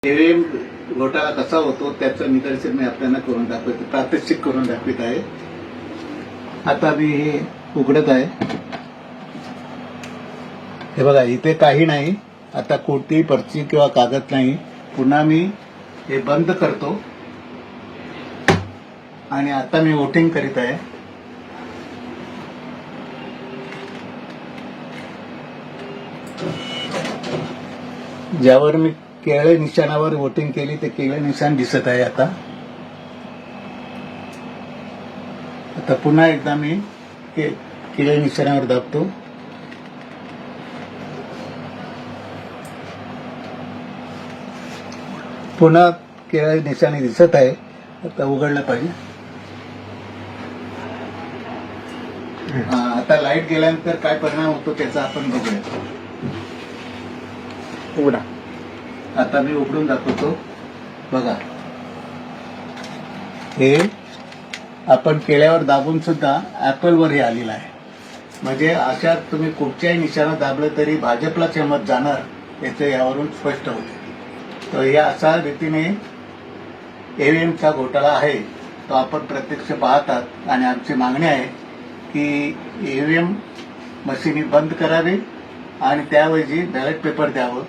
EVM घोटाळा कसा होतो त्याचं निदर्शन मी आपल्याला करून दाखवतो, प्रात्यक्षिक करून दाखवित आहे. आता मी हे उघडत आहे. हे बघा, इथे काही नाही. आता कोणतीही पर्ची किंवा कागद नाही. पुन्हा मी हे बंद करतो आणि आता मी वोटिंग करीत आहे. ज्यावर मी केळे निशाणावर वोटिंग केली ते केळे निशाण दिसत आहे. आता पुन्हा एकदा मी केळे निशाणावर दाबतो. पुन्हा केळे निशाणे दिसत आहे. आता उघडलं पाहिजे. आता लाईट गेल्यानंतर काय परिणाम होतो त्याचा आपण बघूया. उघडा. आता मी उघडून दाखवतो. बघा, हे आपण केळ्यावर दाबून सुद्धा ऍपलवर हे आलेलं आहे. म्हणजे अशा तुम्ही कुठच्याही निशाणा दाबलं तरी भाजपलाच हे मत जाणार याचं यावरून स्पष्ट होते. तर या अशा रीतीने ईव्हीएमचा घोटाळा आहे तो आपण प्रत्यक्ष पाहतात आणि आमची मागणी आहे की ईव्हीएम मशीन बंद करावी आणि त्याऐवजी बॅलेट पेपर द्यावं.